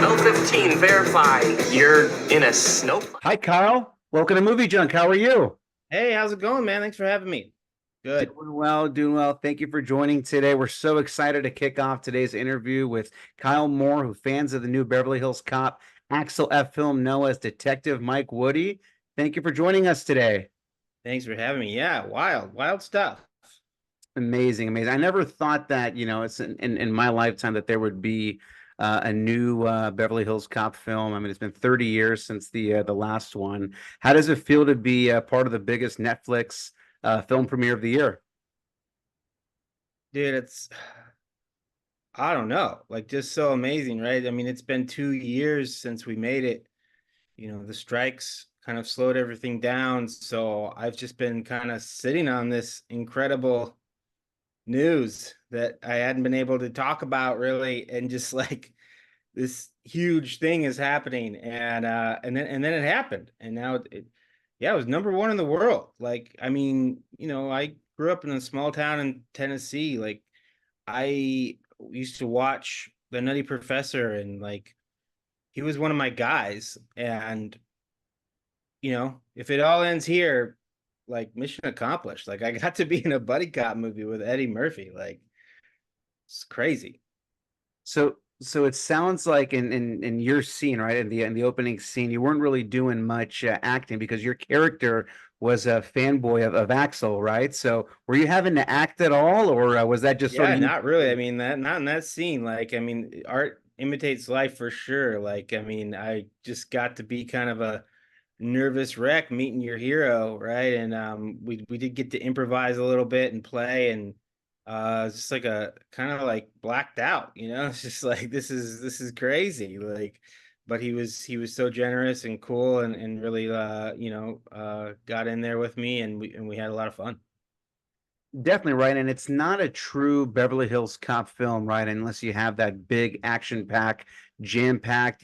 L15 verify you're in a snowplow. Hi, Kyle. Welcome to MovieJunk. How are you? Hey, how's it going, man? Thanks for having me. Good. Doing well, doing well. Thank you for joining today. We're so excited to kick off today's interview with Kyle Moore, who fans of the new Beverly Hills Cop, Axel F film know as Detective Mike Woody. Thank you for joining us today. Thanks for having me. Yeah, wild stuff. Amazing, amazing. I never thought that, it's in my lifetime that there would be a new Beverly Hills Cop film. I mean, it's been 30 years since the last one. How does it feel to be part of the biggest Netflix film premiere of the year? Dude, I don't know, like just so amazing, right? I mean, it's been 2 years since we made it. The strikes kind of slowed everything down. So I've just been kind of sitting on this incredible news that I hadn't been able to talk about really, and just like this huge thing is happening, and then it happened, and now yeah, it was number one in the world. Like, I mean, I grew up in a small town in Tennessee. Like, I used to watch The Nutty Professor, and like he was one of my guys. And if it all ends here, like mission accomplished. Like I got to be in a buddy cop movie with Eddie Murphy. Like it's crazy. So it sounds like in your scene, right, in the opening scene, you weren't really doing much acting because your character was a fanboy of Axel, right? So were you having to act at all, or was that just sort Yeah, of you? not really. I mean, that not in that scene. Like, I mean, art imitates life for sure. Like, I mean, I just got to be kind of a nervous wreck meeting your hero, right? And we did get to improvise a little bit and play, and it's just like a kind of like blacked out, It's just like this is crazy. Like, but he was so generous and cool, and really got in there with me, and we had a lot of fun. Definitely right, and it's not a true Beverly Hills Cop film, right? Unless you have that big action pack, jam-packed,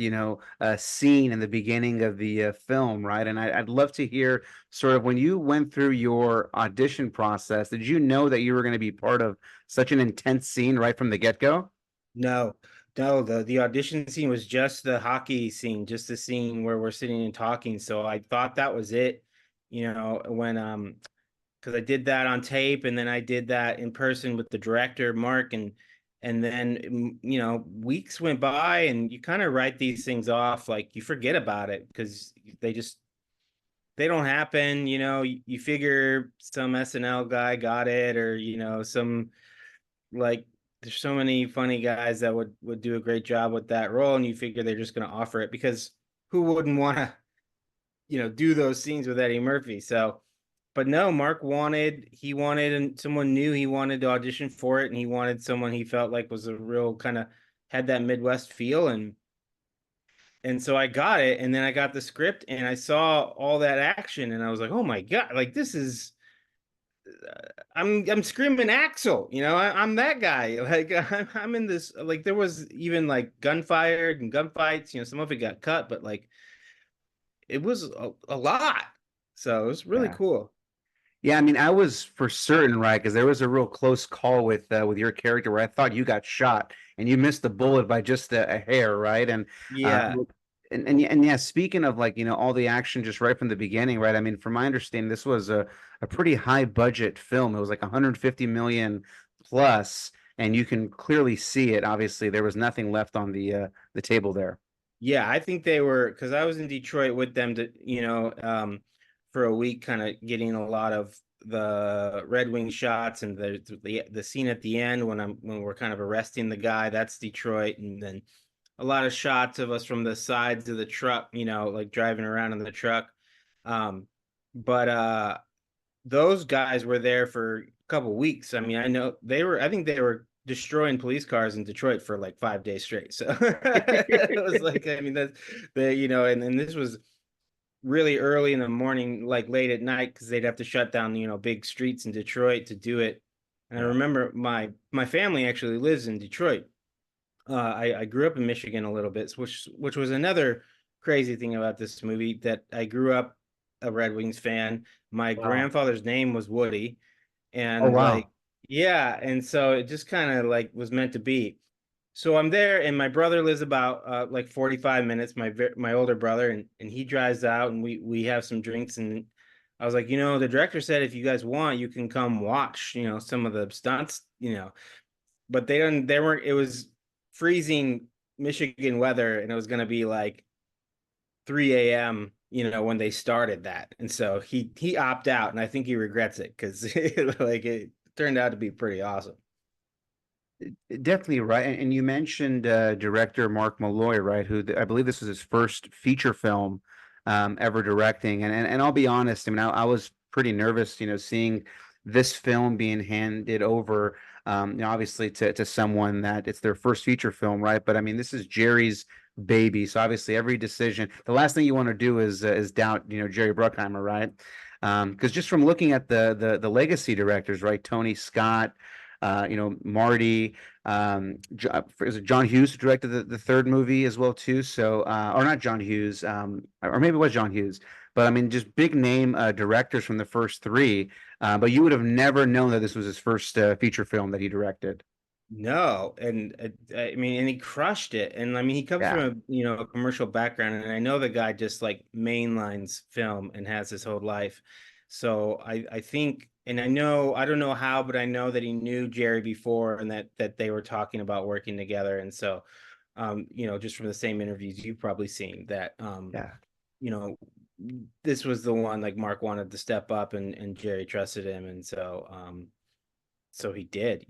scene in the beginning of the film, right? And I'd love to hear sort of when you went through your audition process, did you know that you were going to be part of such an intense scene right from the get-go? No, no, the audition scene was just the hockey scene, just the scene where we're sitting and talking. So I thought that was it, when because I did that on tape, and then I did that in person with the director, Mark, and then weeks went by, and you kind of write these things off, like you forget about it because they don't happen. You figure some SNL guy got it, or some, like, there's so many funny guys that would do a great job with that role, and you figure they're just going to offer it because who wouldn't want to do those scenes with Eddie Murphy. So, but no, Mark wanted someone new. He wanted to audition for it, and he wanted someone he felt like was a real kind of had that Midwest feel. And so I got it, and then I got the script, and I saw all that action, and I was like, oh my God, like this is I'm screaming Axel, I'm that guy. Like I'm in this, like there was even like gunfire and gunfights, some of it got cut, but like it was a lot. So it was really Yeah. cool. Yeah, I mean, I was for certain, right? Because there was a real close call with your character where I thought you got shot and you missed the bullet by just a hair, right? Uh, Yeah. and yeah, speaking of like, all the action just right from the beginning, right? I mean, from my understanding, this was a pretty high budget film. It was like 150 million plus, and you can clearly see it. Obviously, there was nothing left on the table there. Yeah, I think they were, because I was in Detroit with them to, for a week, kind of getting a lot of the Red Wing shots, and the scene at the end when we're kind of arresting the guy, that's Detroit, and then a lot of shots of us from the sides of the truck, like driving around in the truck. But those guys were there for a couple weeks. I mean, I think they were destroying police cars in Detroit for like 5 days straight. So it was like, I mean, that's and this was really early in the morning, like late at night, because they'd have to shut down, big streets in Detroit to do it. And I Yeah. remember my family actually lives in Detroit. I grew up in Michigan a little bit, which was another crazy thing about this movie, that I grew up a Red Wings fan. My Wow. grandfather's name was Woody, Oh, and like, wow. yeah, and so it just kind of like was meant to be. So I'm there, and my brother lives about like 45 minutes. My older brother, and he drives out, and we have some drinks. And I was like, the director said if you guys want, you can come watch, some of the stunts, But they didn't. They weren't. It was freezing Michigan weather, and it was going to be like 3 a.m. When they started that, and so he opted out, and I think he regrets it because like it turned out to be pretty awesome. Definitely right. And you mentioned director Mark Malloy, right? I believe this was his first feature film ever directing. And I'll be honest, I mean, I was pretty nervous, seeing this film being handed over, obviously to someone that it's their first feature film, right? But I mean, this is Jerry's baby, so obviously every decision, the last thing you want to do is doubt, Jerry Bruckheimer, right? Because just from looking at the legacy directors, right? Tony Scott, Marty, is it John Hughes who directed the third movie as well too? So, or not John Hughes, or maybe it was John Hughes, but I mean, just big name directors from the first three. But you would have never known that this was his first feature film that he directed. No, and I mean, and he crushed it. And I mean, he comes from Yeah. a commercial background, and I know the guy just like mainlines film and has his whole life. So I think, and I don't know how, but I know that he knew Jerry before, and that they were talking about working together. And so, just from the same interviews you've probably seen that, Yeah. you know, this was the one like Mark wanted to step up, and Jerry trusted him, and so he did,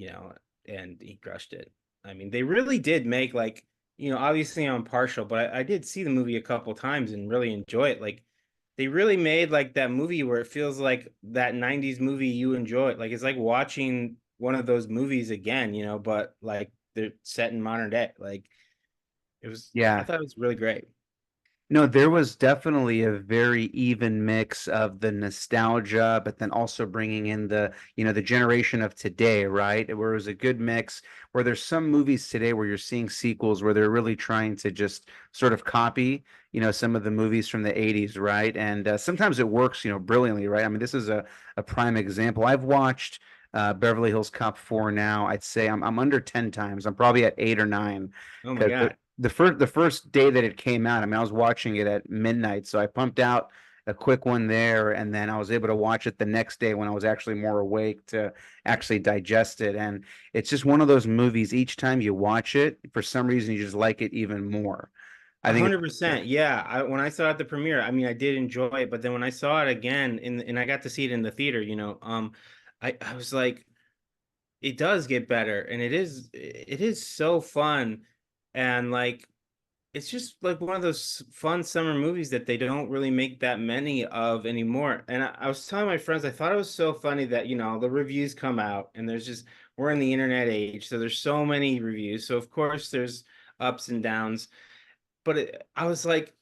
and he crushed it. I mean, they really did make like, obviously I'm partial, but I did see the movie a couple times and really enjoy it. Like they really made like that movie where it feels like that 90s movie you enjoy. Like it's like watching one of those movies again, but like they're set in modern day. Like I Yeah. thought it was really great. No, there was definitely a very even mix of the nostalgia, but then also bringing in the generation of today, right? Where it was a good mix, where there's some movies today where you're seeing sequels where they're really trying to just sort of copy, some of the movies from the 80s, right? And sometimes it works, brilliantly, right? I mean, this is a prime example. I've watched Beverly Hills Cop 4 now. I'd say I'm under 10 times. I'm probably at 8 or 9 Oh my because God. the first day that it came out, I mean, I was watching it at midnight, so I pumped out a quick one there, and then I was able to watch it the next day when I was actually more awake to actually digest it. And it's just one of those movies, each time you watch it, for some reason, you just like it even more. I A think hundred it's, yeah, percent. Yeah. When I saw it at the premiere, I mean, I did enjoy it, but then when I saw it again and I got to see it in the theater, I was like, it does get better, and it is so fun, and like it's just like one of those fun summer movies that they don't really make that many of anymore. And I was telling my friends, I thought it was so funny that the reviews come out, and we're in the internet age, so there's so many reviews, so of course there's ups and downs. But I was like,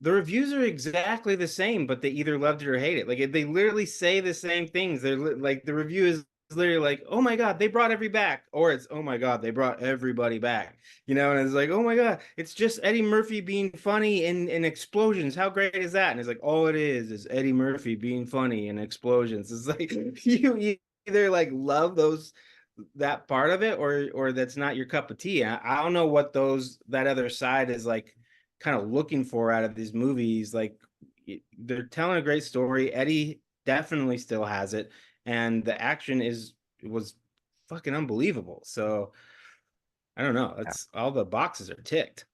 the reviews are exactly the same, but they either loved it or hate it. Like they literally say the same things. Like the review is literally like, "Oh my God, they brought every back," or it's, "Oh my God, they brought everybody back." And it's like, "Oh my God, it's just Eddie Murphy being funny in explosions. How great is that?" And it's like, all it is Eddie Murphy being funny in explosions. It's like you either like love that part of it, or that's not your cup of tea. I don't know what that other side is like kind of looking for out of these movies. Like they're telling a great story. Eddie definitely still has it, and the action was fucking unbelievable. So I don't know. It's all the boxes are ticked.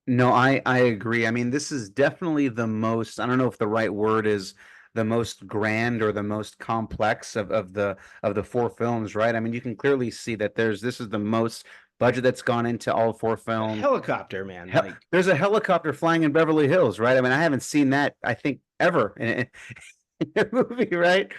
no, I agree. I mean, this is definitely the most, I don't know if the right word is the most grand or the most complex of the four films, right? I mean, you can clearly see that this is the most budget that's gone into all four A films. helicopter, man. Like There's a helicopter flying in Beverly Hills, right? I mean, I haven't seen that, I think, ever in a movie, right?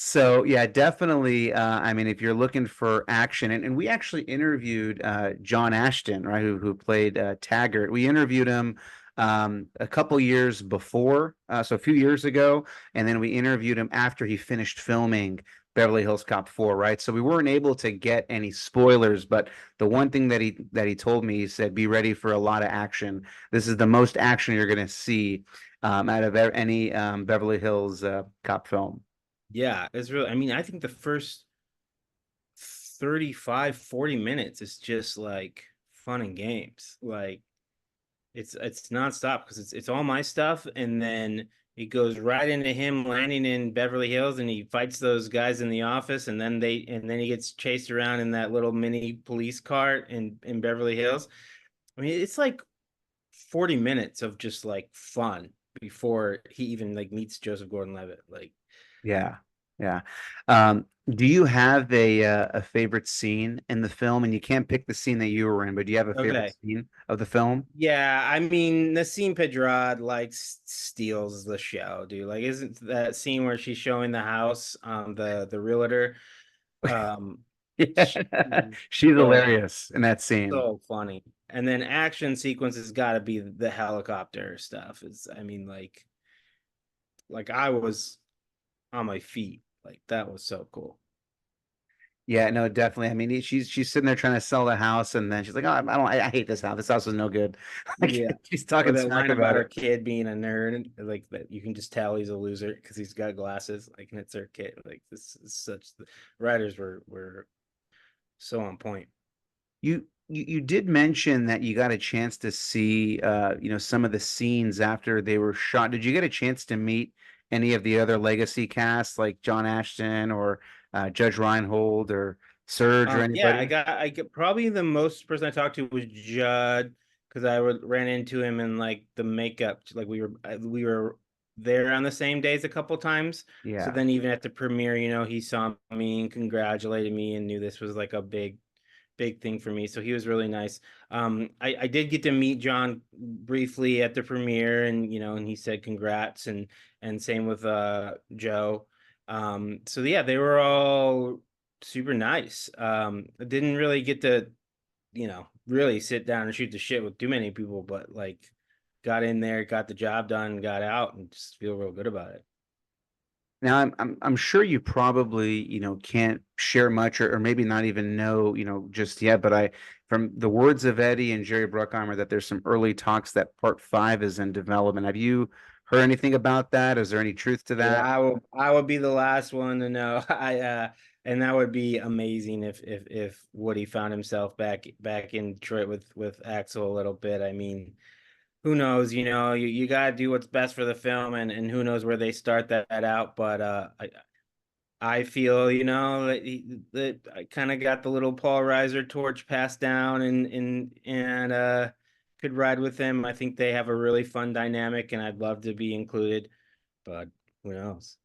So yeah, definitely. I mean, if you're looking for action, and we actually interviewed John Ashton, right, who played Taggart. We interviewed him a couple years before, so a few years ago, and then we interviewed him after he finished filming Beverly Hills Cop 4, right? So we weren't able to get any spoilers, but the one thing that he told me, he said, "Be ready for a lot of action. This is the most action you're going to see out of any Beverly Hills Cop film." yeah, it's really. I mean, I think the first 35, 40 minutes is just like fun and games. Like it's nonstop because it's all my stuff, and then it goes right into him landing in Beverly Hills, and he fights those guys in the office, and then he gets chased around in that little mini police cart in Beverly Hills. I mean, it's like 40 minutes of just like fun before he even like meets Joseph Gordon-Levitt. Like, Yeah, yeah. Do you have a favorite scene in the film? And you can't pick the scene that you were in, but do you have a favorite okay. scene of the film? Yeah, I mean, Nassim Pedrad like steals the show, dude. Like, isn't that scene where she's showing the house, the realtor? Um, Yeah, she's so hilarious in that scene. so funny. And then action sequence has got to be the helicopter stuff. Is I mean, like I was on my feet. Like that was so cool. Yeah, no, definitely. I mean, she's sitting there trying to sell the house, and then she's like, "Oh, I hate this house. This house is no good." Like Yeah. she's Or talking that smack line about about her it. kid being a nerd, like that you can just tell he's a loser because he's got glasses, like, and it's her kid. Like this is such the writers were so on point. You did mention that you got a chance to see some of the scenes after they were shot. Did you get a chance to meet any of the other legacy cast like John Ashton or Judge Reinhold or Surge or Yeah, anybody? I get probably the most person I talked to was Judd because I would ran into him in like the makeup. Like we were there on the same days a couple times. So Yeah. then even at the premiere, he saw me and congratulated me and knew this was like a big thing for me. So he was really nice. I did get to meet John briefly at the premiere, and he said congrats, and same with Joe. So yeah, they were all super nice. I didn't really get to, really sit down and shoot the shit with too many people, but like got in there, got the job done, got out, and just feel real good about it. Now I'm sure you probably, can't share much or maybe not even know, just yet, but I from the words of Eddie and Jerry Bruckheimer that there's some early talks that part five is in development. Have you heard anything about that? Is there any truth to Yeah, that? I will be the last one to know. And that would be amazing if Woody found himself back in Detroit with Axel a little bit. I mean, who knows, you gotta do what's best for the film, and who knows where they start that out. But I feel, that I kind of got the little Paul Reiser torch passed down, and could ride with him. I think they have a really fun dynamic, and I'd love to be included, but who knows?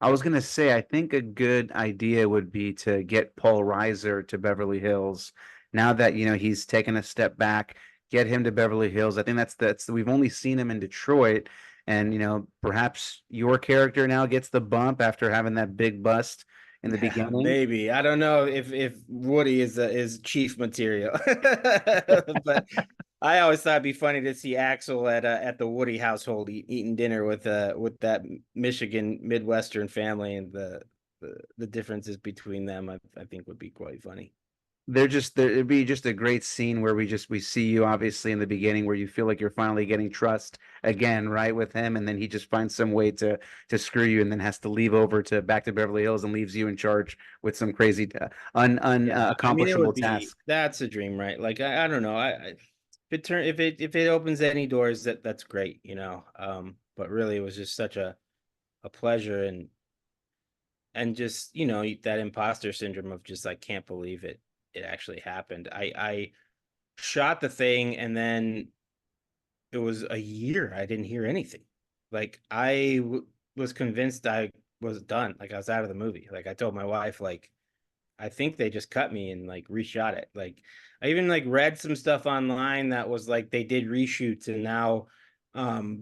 I was gonna say, I think a good idea would be to get Paul Reiser to Beverly Hills. Now that he's taken a step back, get him to Beverly Hills. I think that's we've only seen him in Detroit, and perhaps your character now gets the bump after having that big bust in the Yeah, beginning. maybe. I don't know if Woody is chief material, but I always thought it'd be funny to see Axel at the Woody household eating dinner with that Michigan Midwestern family, and the differences between them. I think would be quite funny. It'd be just a great scene where we see you obviously in the beginning where you feel like you're finally getting trust again, right, with him, and then he just finds some way to screw you and then has to leave over to back to Beverly Hills and leaves you in charge with some crazy Yeah, I mean, it accomplishable would be task. that's a dream, right? Like I don't know. If it opens any doors, that's great, But really, it was just such a pleasure, and just that imposter syndrome of just I can't believe it actually happened. I shot the thing, and then it was a year I didn't hear anything. Like was convinced I was done. Like I was out of the movie. Like I told my wife, like I think they just cut me and like reshot it. Like I even like read some stuff online that was like they did reshoots, and now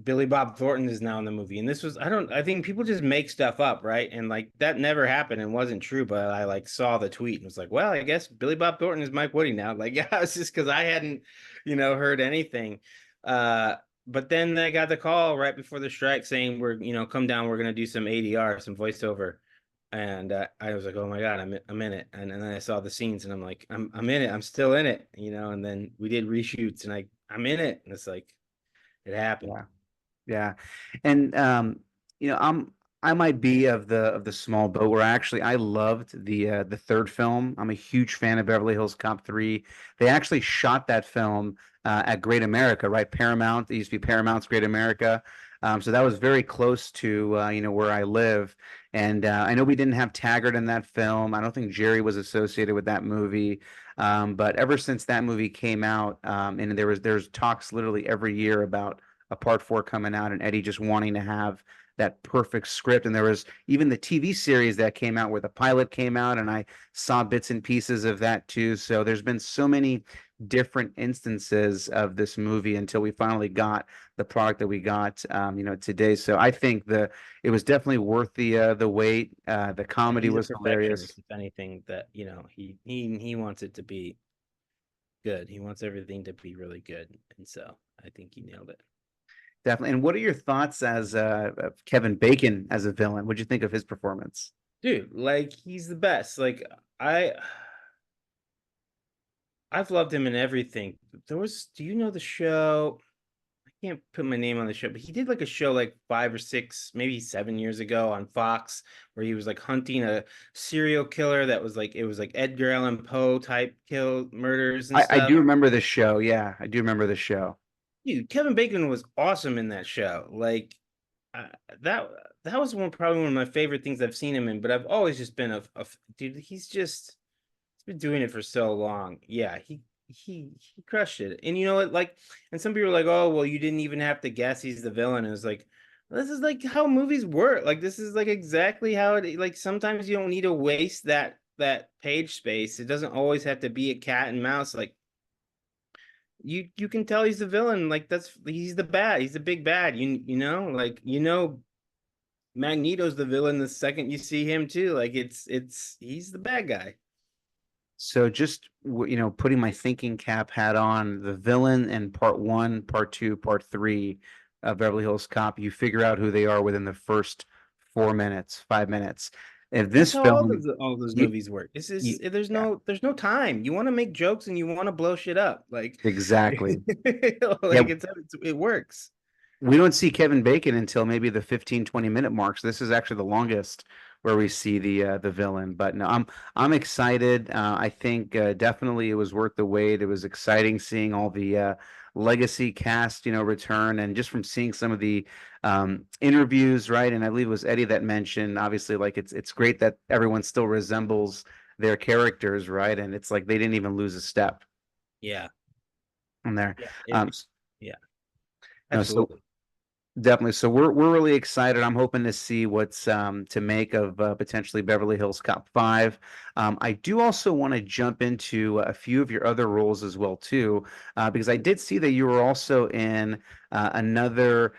Billy Bob Thornton is now in the movie. And this was I think people just make stuff up, right? And like that never happened and wasn't true, but I like saw the tweet and was like, well, I guess Billy Bob Thornton is Mike Woody now. Like, yeah, it's just because I hadn't, heard anything. Uh but then I got the call right before the strike saying come down, we're gonna do some ADR, some voiceover, and I was like, "Oh my God, I'm in it." And then I saw the scenes, and I'm like, "I'm in it. I'm still in it." And then we did reshoots, and I'm in it, and it's like it happened. Yeah. Yeah. And I might be of the small boat where I loved the third film. I'm a huge fan of Beverly Hills Cop 3. They actually shot that film at Great America, right? Paramount. It used to be Paramount's Great America. So that was very close to where I live. And I know we didn't have Taggart in that film. I don't think Jerry was associated with that movie. But ever since that movie came out, and there's talks literally every year about a part four coming out, and Eddie just wanting to have that perfect script. And there was even the TV series that came out where the pilot came out, and I saw bits and pieces of that too. So there's been so many different instances of this movie until we finally got the product that we got, today. So I think it was definitely worth the wait. The comedy He's a was hilarious. perfectionist, if anything, that he wants it to be good. He wants everything to be really good, and so I think he nailed it. Definitely. And what are your thoughts as of Kevin Bacon as a villain? What'd you think of his performance? Dude, like he's the best. Like I've loved him in everything. Do you know the show? I can't put my name on the show, but he did like a show like 5 or 6, maybe 7 years ago on Fox, where he was like hunting a serial killer that was like, it was like Edgar Allan Poe type murders and I stuff. do remember the show. Yeah, I do remember the show. Dude, Kevin Bacon was awesome in that show. Like uh, that that was probably one of my favorite things I've seen him in. But I've always just been a dude. He's been doing it for so long. Yeah, he crushed it. And you know what? Like, and some people are like, "Oh, well, you didn't even have to guess he's the villain." It was like, this is like how movies work. Like, this is like exactly how it. Like, sometimes you don't need to waste that page space. It doesn't always have to be a cat and mouse. Like, you can tell he's the villain. Like, he's the bad. He's the big bad. Like Magneto's the villain the second you see him too. Like, he's the bad guy. So just putting my thinking cap hat on, the villain in part one, part two, part three of Beverly Hills Cop, you figure out who they are within the first 4 minutes, 5 minutes. In That's this how film, all those you, movies work. This you is there's yeah, no time. You want to make jokes and you want to blow shit up. Like exactly. Yeah, like it works. we don't see Kevin Bacon until maybe the 15, 20 minute marks. This is actually the longest where we see the villain. But no, I'm excited. I think definitely it was worth the wait. It was exciting seeing all the legacy cast, return, and just from seeing some of the interviews, right? And I believe it was Eddie that mentioned, obviously, like it's great that everyone still resembles their characters, right? And it's like they didn't even lose a step Yeah. in there. Yeah. Um, Yeah. no, so Absolutely. Definitely. So we're really excited. I'm hoping to see what's to make of potentially Beverly Hills Cop 5. I do also want to jump into a few of your other roles as well too, because I did see that you were also in another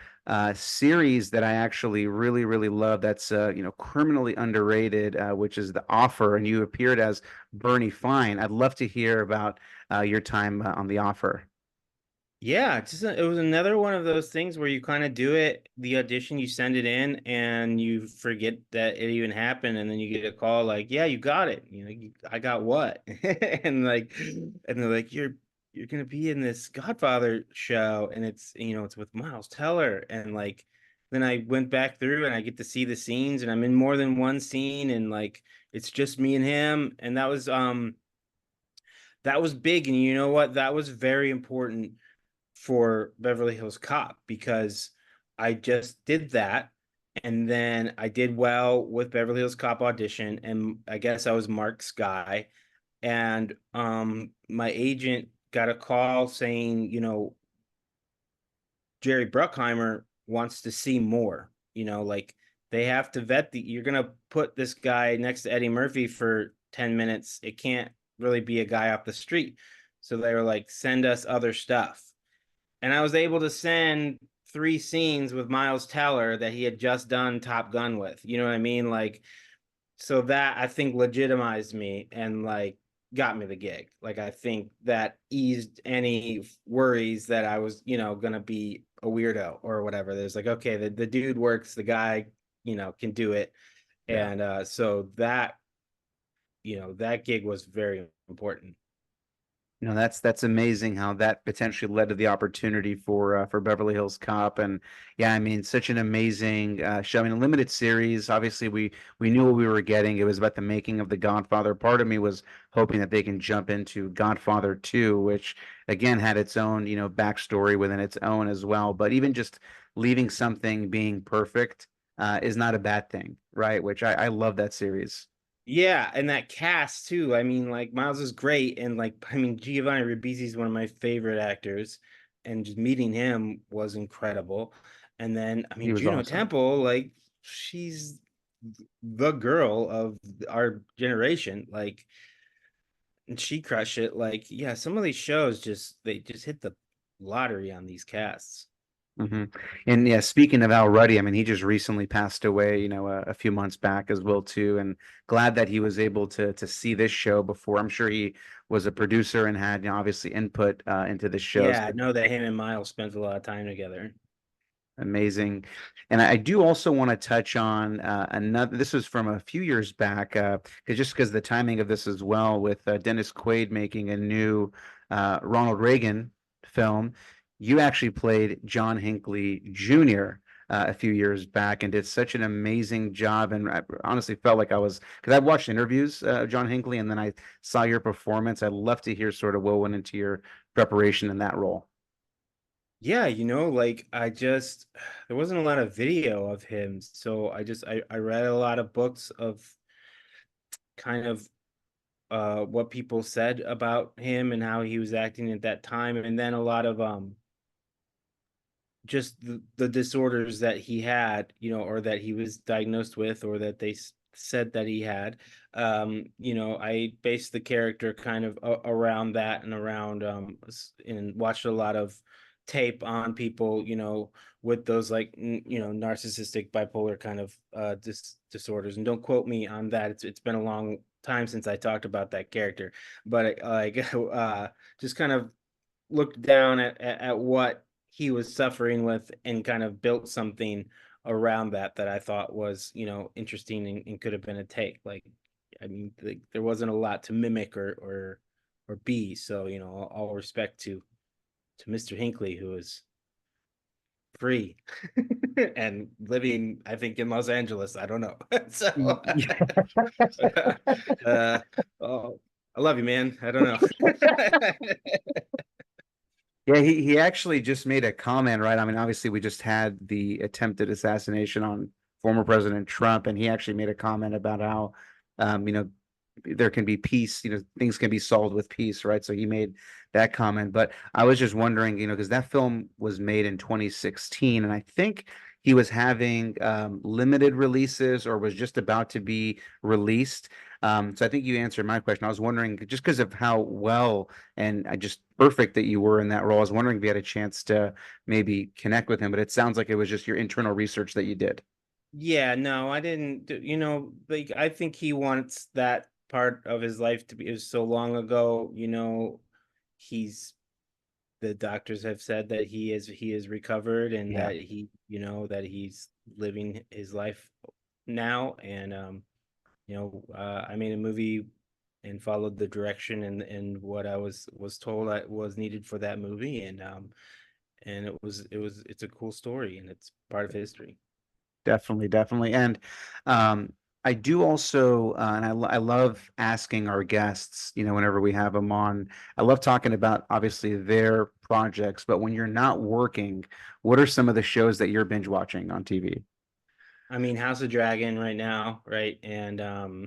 series that I actually really really love. That's criminally underrated, which is The Offer, and you appeared as Bernie Fein. I'd love to hear about your time on The Offer. Yeah, it was another one of those things where you kind of do it, the audition, you send it in, and you forget that it even happened, and then you get a call like, "Yeah, you got it." I got what? And they're like, "You're gonna be in this Godfather show, and it's with Miles Teller." And like, then I went back through, and I get to see the scenes, and I'm in more than one scene, and like, it's just me and him, and that was big, and you know what? That was very important for Beverly Hills Cop because I just did that. And then I did well with Beverly Hills Cop audition, and I guess I was Mark's guy. And my agent got a call saying, Jerry Bruckheimer wants to see more. Like they have to you're gonna put this guy next to Eddie Murphy for 10 minutes. It can't really be a guy off the street. So they were like, send us other stuff. And I was able to send 3 scenes with Miles Teller that he had just done Top Gun with. You know what I mean? Like, so that I think legitimized me and like got me the gig. Like, I think that eased any worries that I was, gonna be a weirdo or whatever. There's like, okay, the dude works, the guy, can do it. Yeah. And so that gig was very important. You know, that's amazing how that potentially led to the opportunity for Beverly Hills Cop. And yeah, I mean, such an amazing show. I mean, a limited series. Obviously, we knew what we were getting. It was about the making of The Godfather. Part of me was hoping that they can jump into Godfather 2, which again had its own, you know, backstory within its own as well. But even just leaving something being perfect is not a bad thing, right? Which I love that series. Yeah, and that cast too. I mean, like Miles is great, and like I mean, Giovanni Ribisi is one of my favorite actors, and just meeting him was incredible. And then I He mean, was Juno awesome. Temple, like she's the girl of our generation, like, and she crushed it. Like, yeah, some of these shows just they just hit the lottery on these casts. hmm And yeah, speaking of Al Ruddy, I mean, he just recently passed away, you know, a few months back as well too. And glad that he was able to see this show before. I'm sure he was a producer and had, you know, obviously input into the show. Yeah, I So know that him and Miles spent a lot of time together. amazing. And I do also want to touch on another. This was from a few years back, because the timing of this as well, with Dennis Quaid making a new Ronald Reagan film. You actually played John Hinckley Jr. A few years back and did such an amazing job. And I honestly felt like I was, because I watched interviews of John Hinckley and then I saw your performance. I'd love to hear sort of what went into your preparation in that role. Yeah, like I just there wasn't a lot of video of him, so I read a lot of books of kind of what people said about him and how he was acting at that time, and then a lot of just the disorders that he had, or that he was diagnosed with, or that they said that he had. I based the character kind of around that, and around and watched a lot of tape on people, with those, like, narcissistic bipolar kind of disorders. And don't quote me on that. It's been a long time since I talked about that character, but like just kind of looked down at what he was suffering with, and kind of built something around that I thought was, interesting, and could have been a take. Like, I mean, there wasn't a lot to mimic or be. So, all respect to Mr. Hinckley, who is free and living, I think, in Los Angeles. I don't know. So, uh, oh, I love you, man. I don't know. Yeah, he actually just made a comment, right? I mean, obviously, we just had the attempted assassination on former President Trump, and he actually made a comment about how, you know, there can be peace, you know, things can be solved with peace, right? So he made that comment. But I was just wondering, you know, because that film was made in 2016, and I think he was having limited releases or was just about to be released. So I think you answered my question. I was wondering, just because of how well and I just perfect that you were in that role. I was wondering if you had a chance to maybe connect with him, but it sounds like it was just your internal research that you did. Yeah, no, I didn't like, I think he wants that part of his life to be. It was so long ago, he's the doctors have said that he is recovered, and Yeah, that that he's living his life now. And I made a movie and followed the direction, and what I was told I was needed for that movie. And it's a cool story, and it's part of history. definitely, definitely. And um, I do also, and I love asking our guests, you know, whenever we have them on, I love talking about obviously their projects, but when you're not working, what are some of the shows that you're binge watching on TV? I mean, House of Dragon right now, right? And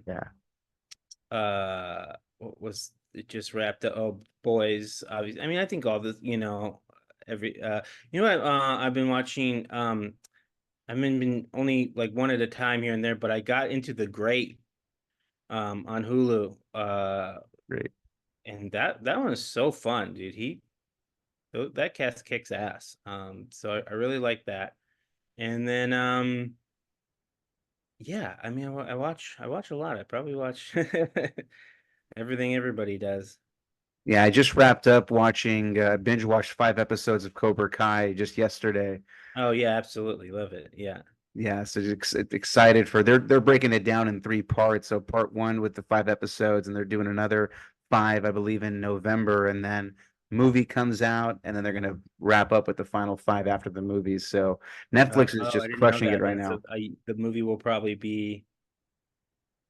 Yeah, what was it just wrapped up? Oh, Boys, obviously. I mean, I think all the, every what, I've been watching. I've been only like one at a time here and there, but I got into The Great on Hulu. great. And that one is so fun, dude. That cast kicks ass. So I really like that. And then yeah, I mean, I watch a lot. I probably watch everything everybody does. Yeah, I just wrapped up watching, binge watched 5 episodes of Cobra Kai just yesterday. Oh yeah, absolutely. Love it. Yeah. Yeah, so just excited for they're breaking it down in 3 parts. So part one with the 5 episodes, and they're doing another 5, I believe, in November, and then movie comes out, and then they're gonna wrap up with the final 5 after the movies. So Netflix is Oh, I just didn't know crushing it that. right Then now. so the movie will probably be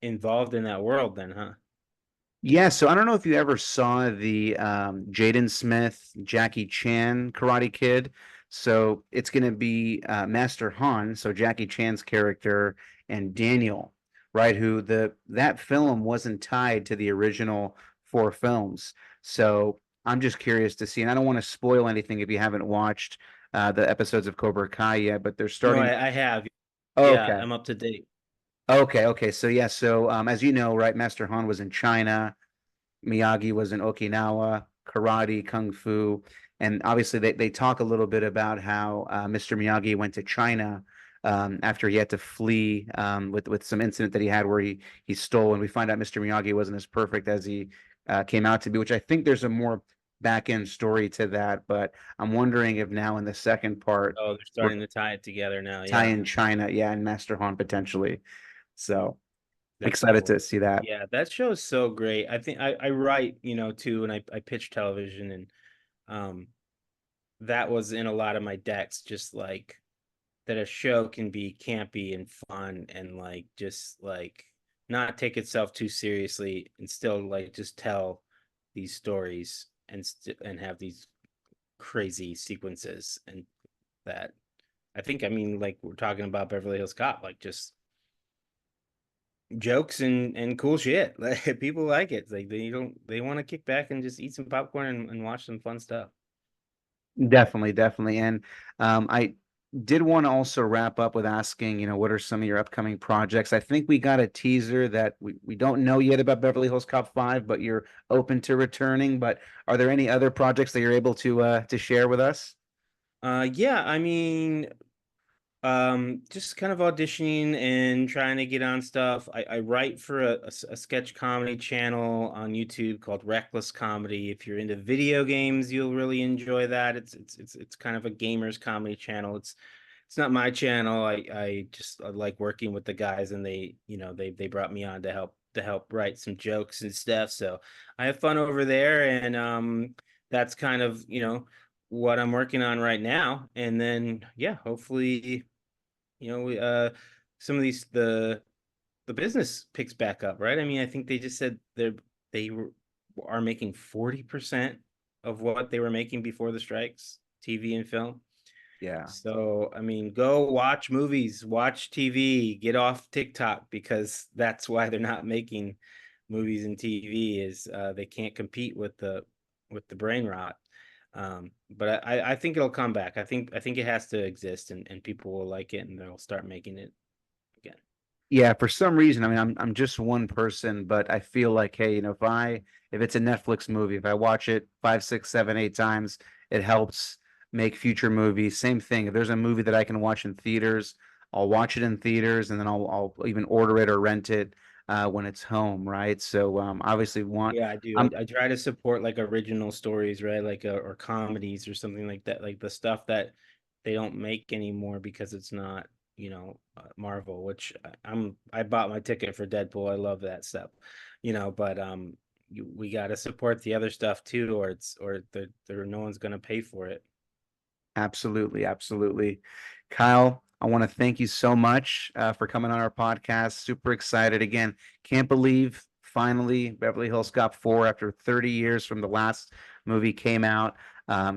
involved in that world, then, huh? Yeah, so I don't know if you ever saw the Jaden Smith, Jackie Chan Karate Kid. So it's going to be Master Han, so Jackie Chan's character, and Daniel, right? Who that film wasn't tied to the original 4 films. So I'm just curious to see, and I don't want to spoil anything if you haven't watched the episodes of Cobra Kai yet, but they're No, starting. I have. Oh, Yeah, okay. I'm up to date. Okay. So yeah, so as you know, right, Master Han was in China. Miyagi was in Okinawa, karate, kung fu, and obviously they talk a little bit about how Mr. Miyagi went to China after he had to flee with some incident that he had where he stole, and we find out Mr. Miyagi wasn't as perfect as he came out to be, which I think there's a more back end story to that, but I'm wondering if now in the second part Oh, they're we're starting to tie it together now. tie Yeah, in China, yeah, and Master Han potentially. So that's excited cool. to see that. Yeah, that show is so great. I think I write, too, and I pitch television, and um that was in a lot of my decks, just like that a show can be campy and fun and like just like not take itself too seriously and still like just tell these stories and have these crazy sequences and that I think I mean like we're talking about Beverly Hills Cop, like just jokes and cool shit. Like people like it. Like they want to kick back and just eat some popcorn and watch some fun stuff. Definitely. And I did want to also wrap up with asking, what are some of your upcoming projects? I think we got a teaser that we don't know yet about Beverly Hills Cop 5, but you're open to returning. But are there any other projects that you're able to share with us? Yeah, I mean, just kind of auditioning and trying to get on stuff. I write for a sketch comedy channel on YouTube called Reckless Comedy. If you're into video games, you'll really enjoy that. It's kind of a gamers comedy channel. It's not my channel. I like working with the guys, and they brought me on to help write some jokes and stuff. So I have fun over there, and that's kind of what I'm working on right now. And then yeah, hopefully we some of these the business picks back up, right? I mean, I think they just said are making 40% of what they were making before the strikes, TV and film. Yeah. So, I mean, go watch movies, watch TV, get off TikTok, because that's why they're not making movies and TV is they can't compete with the brain rot. But I think it'll come back. I think it has to exist, and people will like it and they'll start making it again. Yeah, for some reason, I mean, I'm just one person, but I feel like, hey, if it's a Netflix movie, if I watch it 5, 6, 7, 8 times, it helps make future movies. Same thing. If there's a movie that I can watch in theaters, I'll watch it in theaters, and then I'll even order it or rent it when it's home, right? So obviously Yeah, I do. I try to support like original stories, right? Like or comedies or something like that, like the stuff that they don't make anymore because it's not, Marvel, which I bought my ticket for Deadpool. I love that stuff, but we got to support the other stuff too, or there no one's going to pay for it. Absolutely. Kyle, I want to thank you so much for coming on our podcast. Super excited again. Can't believe finally Beverly Hills Cop 4 after 30 years from the last movie came out.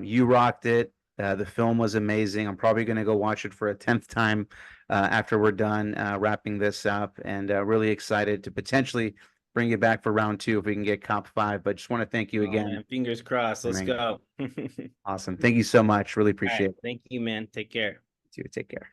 You rocked it. The film was amazing. I'm probably going to go watch it for a 10th time after we're done wrapping this up, and really excited to potentially bring you back for round 2 if we can get Cop 5. But just want to thank you Oh again. man, fingers crossed. I Let's mean, go. All awesome. Thank you so much. Really right, appreciate it. thank you, man. Take care. You too. Take care.